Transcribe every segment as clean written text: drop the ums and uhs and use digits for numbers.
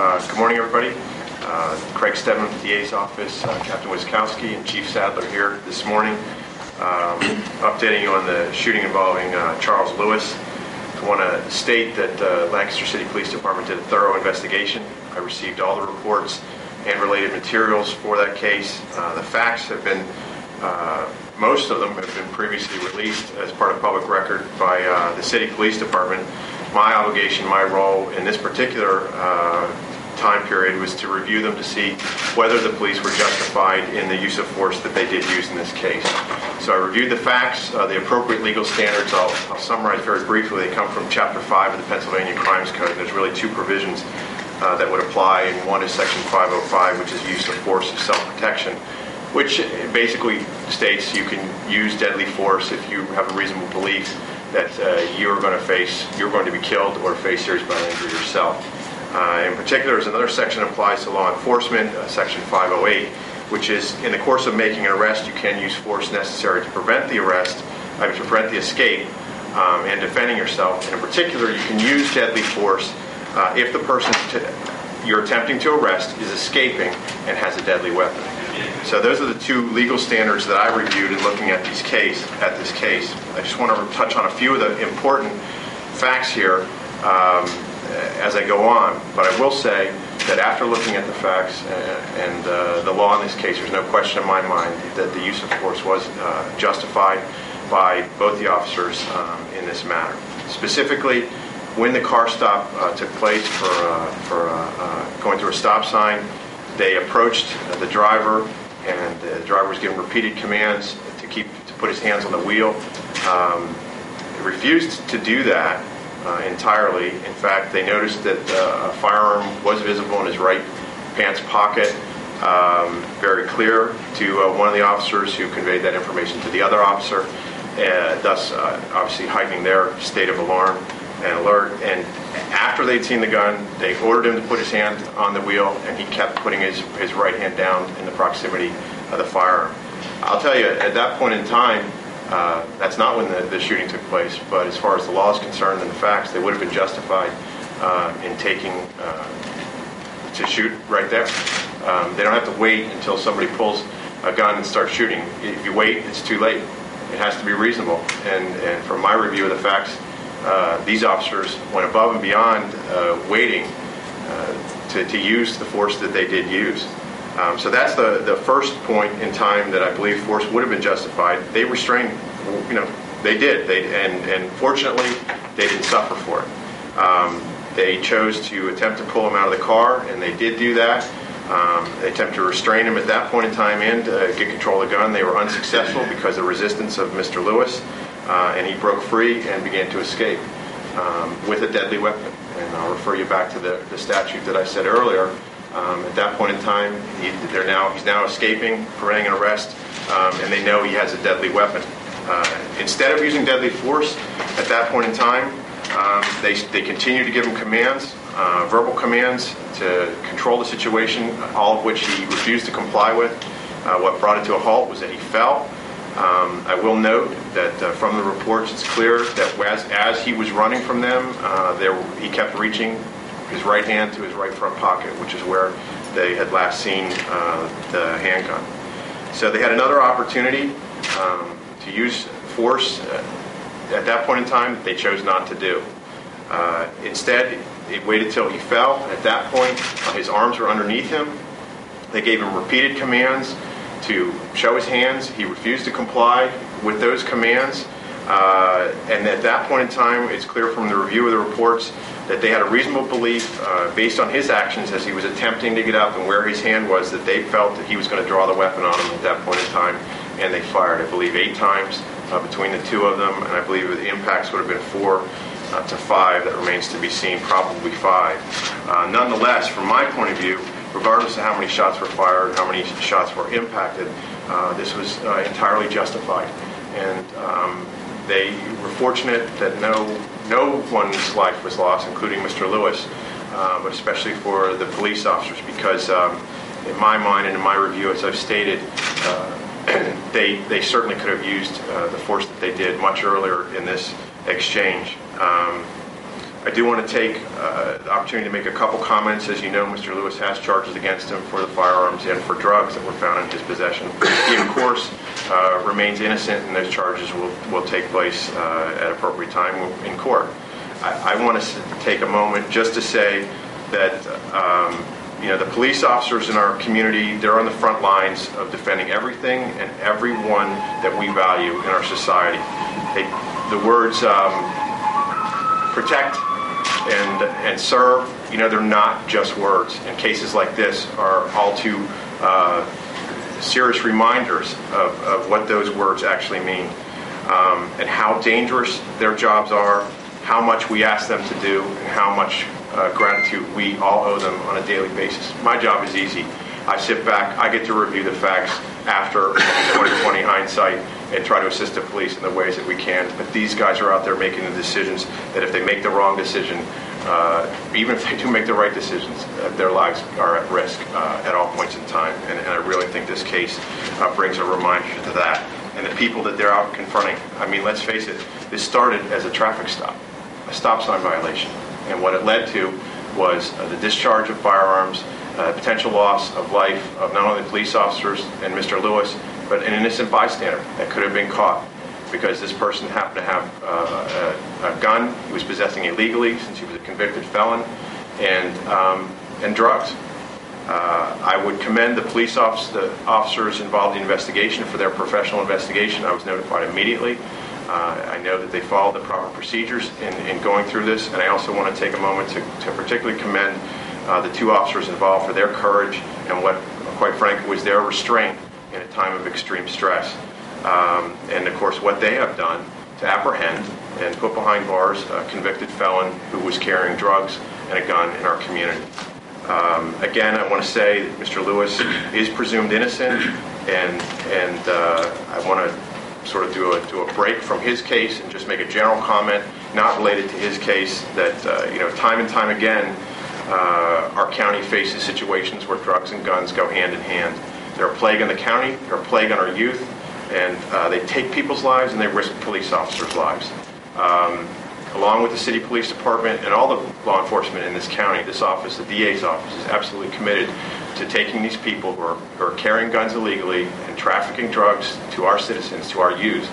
Good morning, everybody. Craig Stedman with the DA's office, Captain Wiskowski, and Chief Sadler here this morning, updating you on the shooting involving Charles Lewis. I want to state that Lancaster City Police Department did a thorough investigation. I received all the reports and related materials for that case. The facts have been, most of them have been previously released as part of public record by the City Police Department. My obligation, my role in this particular time period was to review them to see whether the police were justified in the use of force that they did use in this case. So I reviewed the facts, the appropriate legal standards. I'll summarize very briefly. They come from Chapter 5 of the Pennsylvania Crimes Code. There's really two provisions that would apply, and one is Section 505, which is use of force of self-protection, which basically states you can use deadly force if you have a reasonable belief that you're going to be killed or face serious bodily injury yourself. In particular, there's another section that applies to law enforcement, Section 508, which is in the course of making an arrest, you can use force necessary to prevent the arrest, to prevent the escape, and defending yourself. And in particular, you can use deadly force if the person you're attempting to arrest is escaping and has a deadly weapon. So those are the two legal standards that I reviewed in looking at this case. I just want to touch on a few of the important facts here as I go on. But I will say that after looking at the facts and the law in this case, there's no question in my mind that the use of force was justified by both the officers in this matter. Specifically, when the car stop took place for going through a stop sign, they approached the driver, and the driver was given repeated commands to put his hands on the wheel. He refused to do that entirely. In fact, they noticed that a firearm was visible in his right pants pocket, very clear to one of the officers who conveyed that information to the other officer, thus obviously heightening their state of alarm and alert. And after they'd seen the gun, they ordered him to put his hand on the wheel, and he kept putting his right hand down in the proximity of the firearm. I'll tell you, at that point in time, that's not when the shooting took place, but as far as the law is concerned and the facts, they would have been justified in taking to shoot right there. They don't have to wait until somebody pulls a gun and starts shooting. If you wait, it's too late. It has to be reasonable. And from my review of the facts, these officers went above and beyond waiting to use the force that they did use. So that's the first point in time that I believe force would have been justified. They restrained, they did. And fortunately, they didn't suffer for it. They chose to attempt to pull him out of the car, and they did do that. They attempted to restrain him at that point in time and get control of the gun. They were unsuccessful because of the resistance of Mr. Lewis. And he broke free and began to escape with a deadly weapon. And I'll refer you back to the statute that I said earlier. At that point in time, he's now escaping, preventing an arrest, and they know he has a deadly weapon. Instead of using deadly force at that point in time, they continue to give him commands, verbal commands to control the situation, all of which he refused to comply with. What brought it to a halt was that he fell. I will note that from the reports, it's clear that as he was running from them, he kept reaching his right hand to his right front pocket, which is where they had last seen the handgun. So they had another opportunity to use force at that point in time that they chose not to do. Instead, they waited till he fell. At that point, his arms were underneath him. They gave him repeated commands to show his hands. He refused to comply with those commands. And at that point in time, it's clear from the review of the reports that they had a reasonable belief, based on his actions as he was attempting to get up and where his hand was, that they felt that he was going to draw the weapon on him at that point in time, and they fired, I believe, 8 times between the two of them, and I believe the impacts would have been 4 to 5. That remains to be seen, probably 5. Nonetheless, from my point of view, regardless of how many shots were fired, how many shots were impacted, this was entirely justified. And they were fortunate that no one's life was lost, including Mr. Lewis, but especially for the police officers, because in my mind and in my review, as I've stated, they certainly could have used the force that they did much earlier in this exchange. I do want to take the opportunity to make a couple comments. As you know, Mr. Lewis has charges against him for the firearms and for drugs that were found in his possession. He, of course, remains innocent, and those charges will take place at appropriate time in court. I want to take a moment just to say that the police officers in our community, they're on the front lines of defending everything and everyone that we value in our society. The words protect and serve, they're not just words. And cases like this are all too serious reminders of what those words actually mean, and how dangerous their jobs are, how much we ask them to do, and how much gratitude we all owe them on a daily basis. My job is easy. I sit back, I get to review the facts after 20/20 hindsight and try to assist the police in the ways that we can. But these guys are out there making the decisions that if they make the wrong decision, even if they do make the right decisions, their lives are at risk at all points in time. And I really think this case brings a reminder to that. And the people that they're out confronting, I mean, let's face it, this started as a traffic stop, a stop sign violation. And what it led to was the discharge of firearms, potential loss of life of not only the police officers and Mr. Lewis, but an innocent bystander that could have been caught because this person happened to have a gun he was possessing illegally since he was a convicted felon, and drugs. I would commend the police officers involved in the investigation for their professional investigation. I was notified immediately. I know that they followed the proper procedures in going through this, and I also want to take a moment to particularly commend the two officers involved for their courage and what, quite frankly, was their restraint in a time of extreme stress. And, of course, what they have done to apprehend and put behind bars a convicted felon who was carrying drugs and a gun in our community. Again, I want to say that Mr. Lewis is presumed innocent, and I want to sort of do a break from his case and just make a general comment, not related to his case, that time and time again, our county faces situations where drugs and guns go hand in hand. They're a plague in the county, they're a plague on our youth, and they take people's lives and they risk police officers' lives. Along with the city police department and all the law enforcement in this county, this office, the DA's office, is absolutely committed to taking these people who are carrying guns illegally and trafficking drugs to our citizens, to our youth,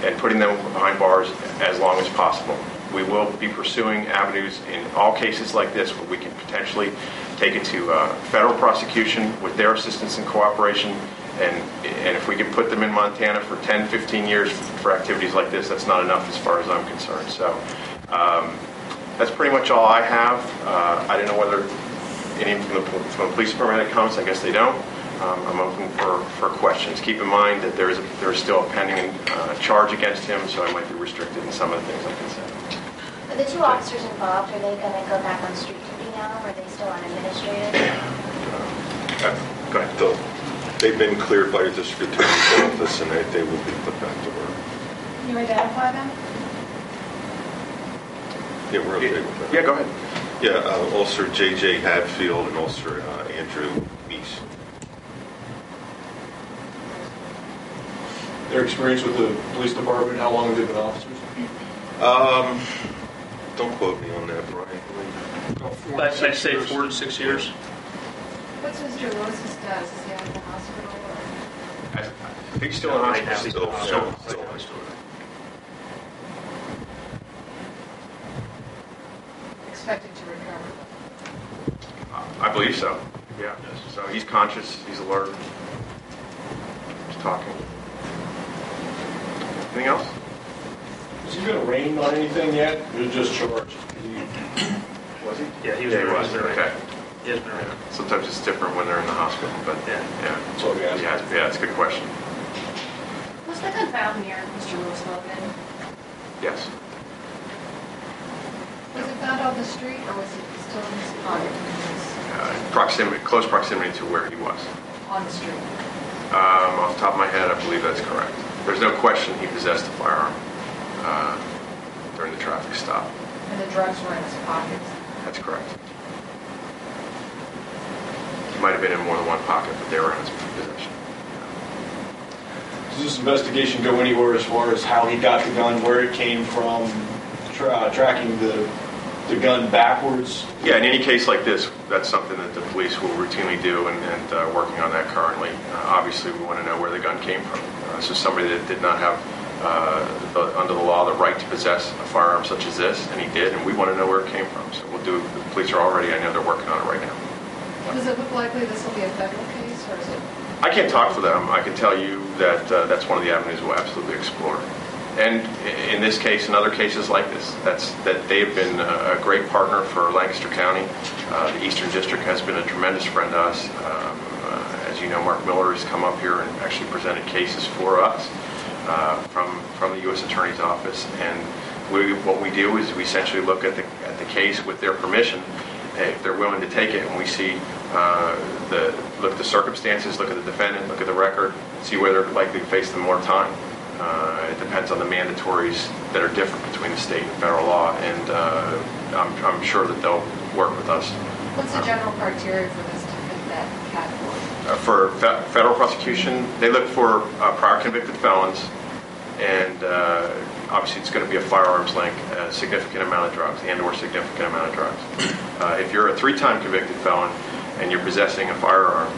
and putting them behind bars as long as possible. We will be pursuing avenues in all cases like this where we can potentially take it to federal prosecution with their assistance and cooperation. And if we can put them in Montana for 10, 15 years for activities like this, that's not enough as far as I'm concerned. So that's pretty much all I have. I don't know whether any from the police department had comments. I guess they don't. I'm open for questions. Keep in mind that there's still a pending charge against him, so I might be restricted in some of the things I can say. Are the two officers involved, are they going to go back on street duty now, or are they still on administrative? Go ahead. They've been cleared by the district attorney's office, and they will be put back to work. Can you identify them? Yeah, we're okay with that. Yeah, go ahead. Yeah, Officer J.J. Hadfield and Officer Andrew Meese. Their experience with the police department, how long have they been officers? Don't quote me on that, Brian. I'd say 4 to 6 years. What's Mr. Lewis's status? Is he out of the hospital? Or? I think he's still in hospital. Still. Expected to recover? I believe so. Yeah. So he's conscious. He's alert. He's talking. Anything else? Has he been arraigned on anything yet? Or just charged? Was he? Yeah, he was Okay. He has been around. Sometimes it's different when they're in the hospital, but yeah. That's all we asked. Yeah, it's a good question. Was the gun found near Mr. Lewis Logan? Yes. Was it found on the street, or was it still in his pocket? Close proximity to where he was. On the street? Off the top of my head, I believe that's correct. There's no question he possessed a firearm during the traffic stop. And the drugs were in his pockets? That's correct. He might have been in more than one pocket, but they were in his possession. Does this investigation go anywhere as far as how he got the gun, where it came from, tracking the the gun backwards? Yeah, in any case like this, that's something that the police will routinely do, and working on that currently. Obviously, we want to know where the gun came from. So somebody that did not have, under the law, the right to possess a firearm such as this, and he did, and we want to know where it came from. So we'll do. The police are already. I know they're working on it right now. Does it look likely this will be a federal case, or is it? I can't talk for them. I can tell you that that's one of the avenues we'll absolutely explore. And in this case, and other cases like this, that they have been a great partner for Lancaster County. The Eastern District has been a tremendous friend to us. As you know, Mark Miller has come up here and actually presented cases for us from the U.S. Attorney's Office. And what we do is we essentially look at the case with their permission, if they're willing to take it, and we see look at the circumstances, look at the defendant, look at the record, see whether they're likely to face them more time. It depends on the mandatories that are different between the state and federal law, and I'm sure that they'll work with us. What's the general criteria for this to fit that category? For federal prosecution, they look for prior convicted felons, and obviously it's going to be a firearms link, a significant amount of drugs, and/or significant amount of drugs. If you're a 3-time convicted felon and you're possessing a firearm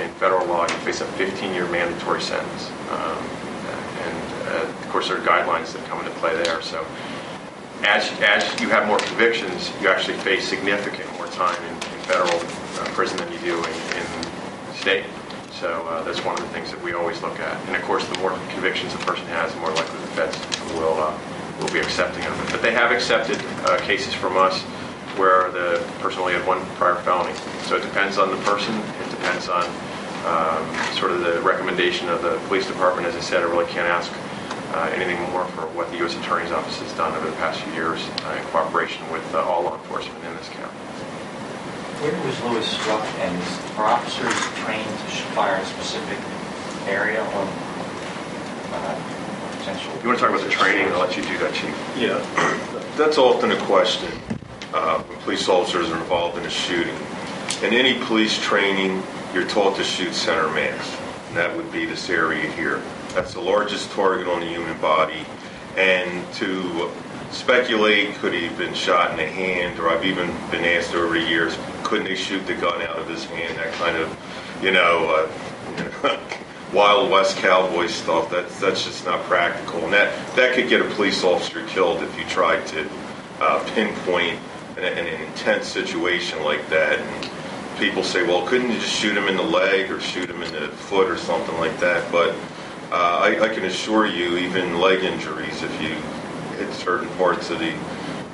in federal law, you face a 15-year mandatory sentence. Of course, there are guidelines that come into play there. So as you have more convictions, you actually face significant more time in federal prison than you do in state. So that's one of the things that we always look at. And of course, the more convictions a person has, the more likely the feds will be accepting of it. But they have accepted cases from us where the person only had 1 prior felony. So it depends on the person. It depends on sort of the recommendation of the police department. As I said, I really can't ask anything more for what the U.S. Attorney's Office has done over the past few years in cooperation with all law enforcement in this county. Where was Lewis struck, and are officers trained to fire a specific area or potential? You want to talk about the training? I'll let you do that, Chief. Yeah, that's often a question when police officers are involved in a shooting. In any police training, you're taught to shoot center mass, and that would be this area here. That's the largest target on the human body, and to speculate, could he have been shot in the hand, or I've even been asked over the years, couldn't they shoot the gun out of his hand, that kind of, Wild West cowboy stuff. That's just not practical, and that could get a police officer killed if you tried to pinpoint an intense situation like that. And people say, well, couldn't you just shoot him in the leg or shoot him in the foot or something like that? But I can assure you, even leg injuries, if you hit certain parts of the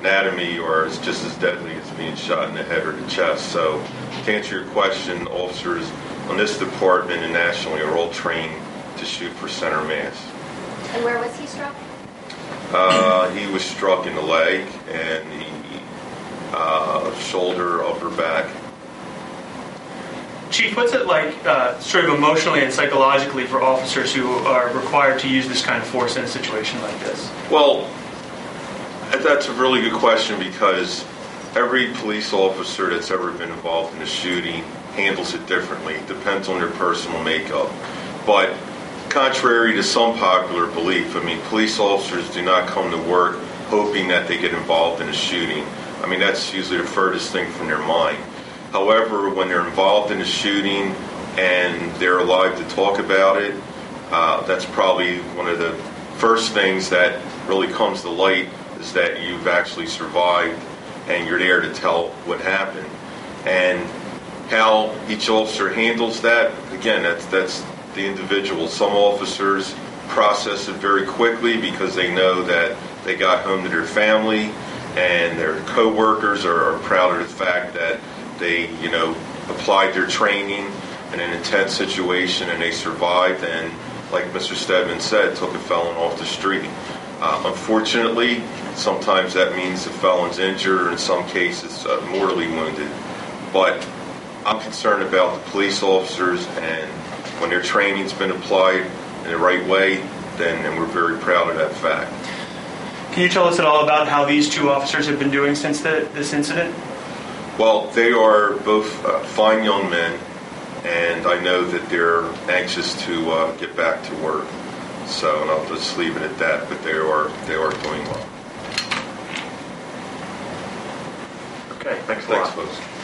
anatomy, or it's just as deadly as being shot in the head or the chest. So to answer your question, officers on this department and nationally are all trained to shoot for center mass. And where was he struck? He was struck in the leg and the shoulder, upper back. Chief, what's it like sort of emotionally and psychologically for officers who are required to use this kind of force in a situation like this? Well, that's a really good question, because every police officer that's ever been involved in a shooting handles it differently. It depends on their personal makeup. But contrary to some popular belief, police officers do not come to work hoping that they get involved in a shooting. That's usually the furthest thing from their mind. However, when they're involved in a shooting and they're alive to talk about it, that's probably one of the first things that really comes to light, is that you've actually survived and you're there to tell what happened. And how each officer handles that, again, that's the individual. Some officers process it very quickly because they know that they got home to their family, and their co-workers are proud of the fact that they, applied their training in an intense situation and they survived, and like Mr. Stedman said, took a felon off the street. Unfortunately, sometimes that means the felon's injured, or in some cases mortally wounded. But I'm concerned about the police officers, and when their training's been applied in the right way, then we're very proud of that fact. Can you tell us at all about how these 2 officers have been doing since this incident? Well, they are both fine young men, and I know that they're anxious to get back to work. So, and I'll just leave it at that, but they are doing well. Okay, thanks a lot. Thanks, folks.